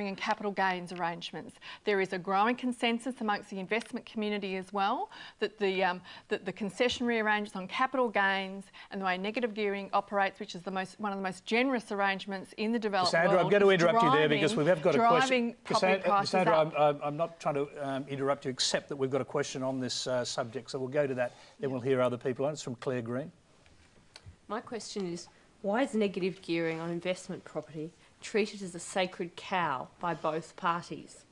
and capital gains arrangements. There is a growing consensus amongst the investment community as well that the concessionary arrangements on capital gains and the way negative gearing operates, which is one of the most generous arrangements in the developed world, Cassandra, I'm going to interrupt you there because we have got a question. Cassandra, I'm not trying to interrupt you, except that we've got a question on this subject, so we'll go to that, then we'll hear other people on it. It's from Claire Green. My question is, why is negative gearing on investment property treated as a sacred cow by both parties?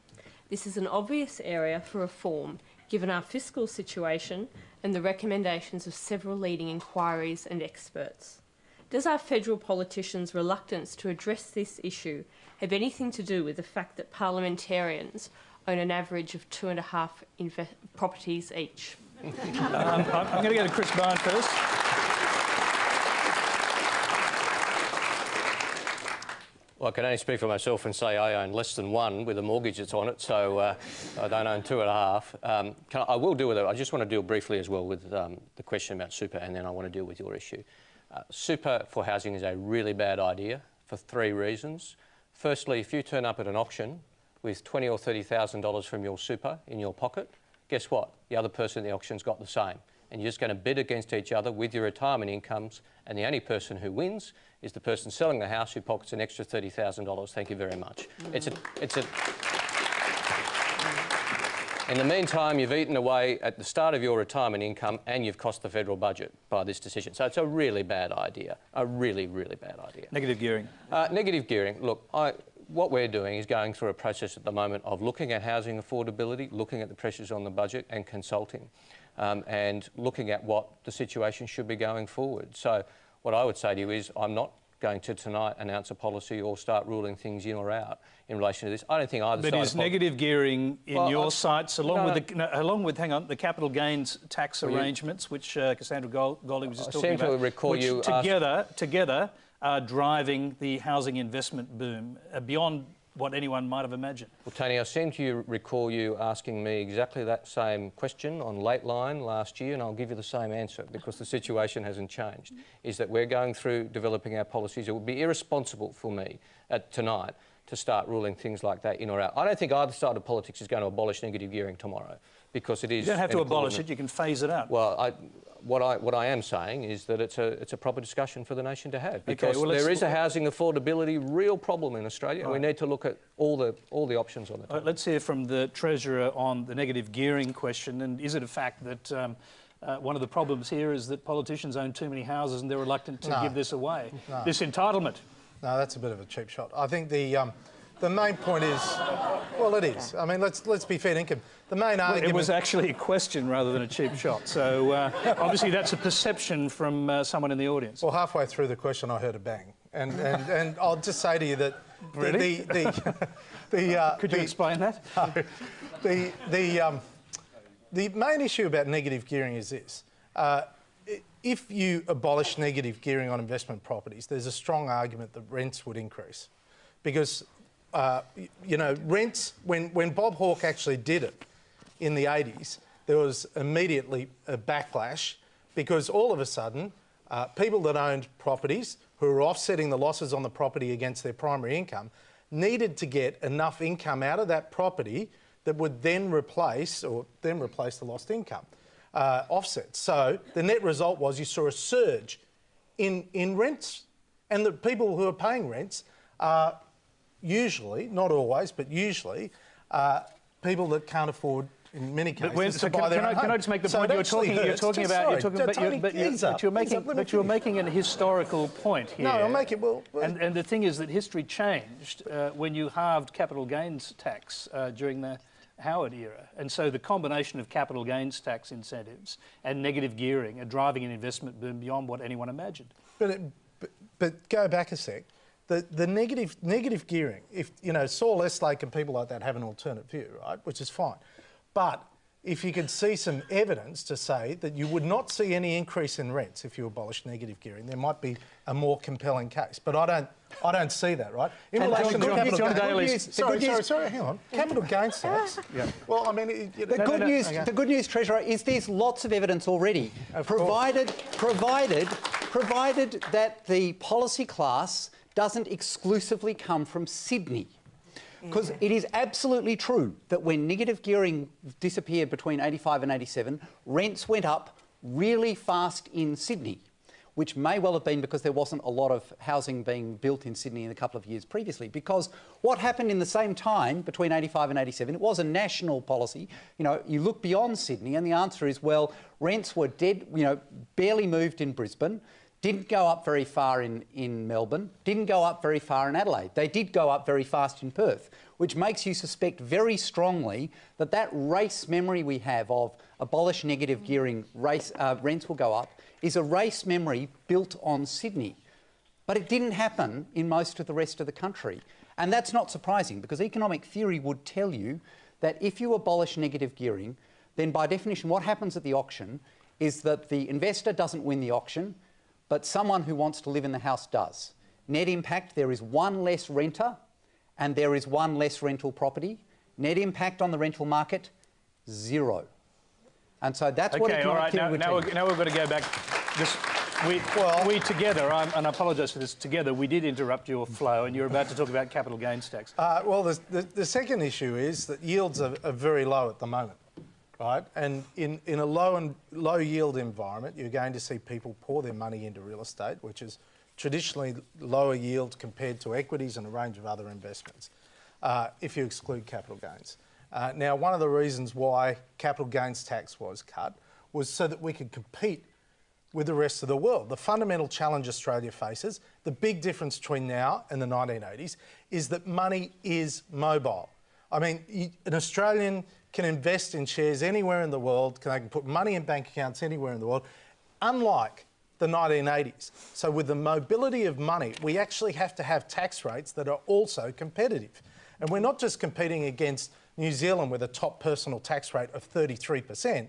This is an obvious area for reform, given our fiscal situation and the recommendations of several leading inquiries and experts. Does our federal politicians' reluctance to address this issue have anything to do with the fact that parliamentarians own an average of 2.5 properties each? I'm going to go to Chris Bowen first. Well, I can only speak for myself and say I own less than one with a mortgage that's on it, so I don't own 2.5. I will deal with it. I just want to deal briefly as well with the question about super, and then I want to deal with your issue. Super for housing is a really bad idea for 3 reasons. Firstly, if you turn up at an auction with $20,000 or $30,000 from your super in your pocket, guess what? The other person in the auction's got the same. And you're just going to bid against each other with your retirement incomes, and the only person who wins is the person selling the house who pockets an extra $30,000. Thank you very much. In the meantime, you've eaten away at the start of your retirement income and you've cost the federal budget by this decision. So it's a really bad idea, a really, really bad idea. Negative gearing. Negative gearing. Look, what we're doing is going through a process at the moment of looking at housing affordability, looking at the pressures on the budget and consulting. And looking at what the situation should be going forward. So what I would say to you is I'm not going to tonight announce a policy or start ruling things in or out in relation to this. I don't think either side... But is negative gearing in your sights, along with the capital gains tax arrangements, which Cassandra Golding was just talking about, I seem to recall you together are driving the housing investment boom beyond what anyone might have imagined. Well, Tony, I seem to recall you asking me exactly that same question on Late Line last year, and I'll give you the same answer because the situation hasn't changed, is that we're going through developing our policies. It would be irresponsible for me tonight to start ruling things like that in or out. I don't think either side of politics is going to abolish negative gearing tomorrow because it is... You don't have to abolish it, you can phase it out. Well, what I am saying is that it's a proper discussion for the nation to have because there is a housing affordability real problem in Australia and we need to look at all the options on the table. Let's hear from the Treasurer on the negative gearing question, and is it a fact that one of the problems here is that politicians own too many houses and they're reluctant to give this away? No. This entitlement? No, that's a bit of a cheap shot. I think the main point is, well, it is. I mean, let's be fair dinkum. The main argument... It was actually a question rather than a cheap shot. So obviously that's a perception from someone in the audience. Well, halfway through the question, I heard a bang, and I'll just say to you that really? Could you explain that? The main issue about negative gearing is this. If you abolish negative gearing on investment properties, there's a strong argument that rents would increase. Because, you know, rents, when Bob Hawke actually did it in the 80s, there was immediately a backlash because all of a sudden, people that owned properties who were offsetting the losses on the property against their primary income needed to get enough income out of that property that would then replace the lost income. Offsets. So the net result was you saw a surge in rents, and the people who are paying rents are usually, not always, but usually, people that can't afford, in many cases, to buy their own home. Can I just make the point you're making a historical point here. No, I'll make it. Well, and the thing is that history changed when you halved capital gains tax during the Howard era. And so the combination of capital gains tax incentives and negative gearing are driving an investment boom beyond what anyone imagined. But go back a sec. The negative gearing, if, you know, Saul Estlake and people like that have an alternate view, right, which is fine. But if you could see some evidence to say that you would not see any increase in rents if you abolish negative gearing, there might be a more compelling case. But I don't see that, right? In relation to capital gains... Sorry, hang on. Capital gains tax? Yeah. Well, I mean... The good news, Treasurer, is there's lots of evidence already, provided that the policy class doesn't exclusively come from Sydney. Because it is absolutely true that when negative gearing disappeared between 85 and 87, rents went up really fast in Sydney, which may well have been because there wasn't a lot of housing being built in Sydney in a couple of years previously. Because what happened in the same time between 85 and 87, it was a national policy. You know, you look beyond Sydney and the answer is, well, rents were dead, you know, barely moved in Brisbane, didn't go up very far in Melbourne, didn't go up very far in Adelaide. They did go up very fast in Perth, which makes you suspect very strongly that that race memory we have of abolish negative gearing, rents will go up, is a race memory built on Sydney. But it didn't happen in most of the rest of the country. And that's not surprising because economic theory would tell you that if you abolish negative gearing, then by definition what happens at the auction is that the investor doesn't win the auction, but someone who wants to live in the house does. Net impact, there is one less renter and there is one less rental property. Net impact on the rental market, zero. And so that's what economic theory would tell you. Now we've got to go back. We together, and I apologise for this, together we did interrupt your flow and you're about to talk about capital gains tax. Well, the second issue is that yields are very low at the moment. Right, and in a low yield environment, you're going to see people pour their money into real estate, which is traditionally lower yield compared to equities and a range of other investments, if you exclude capital gains. Now, one of the reasons why capital gains tax was cut was so that we could compete with the rest of the world. The fundamental challenge Australia faces, the big difference between now and the 1980s, is that money is mobile. I mean, an Australian can invest in shares anywhere in the world, they can put money in bank accounts anywhere in the world, unlike the 1980s. So with the mobility of money, we actually have to have tax rates that are also competitive. And we're not just competing against New Zealand with a top personal tax rate of 33%,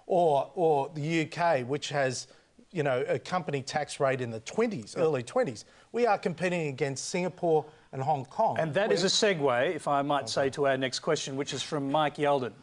or the UK, which has, you know, a company tax rate in the 20s, early 20s. We are competing against Singapore and Hong Kong. And that is a segue, if I might say, to our next question, which is from Mike Yeldon.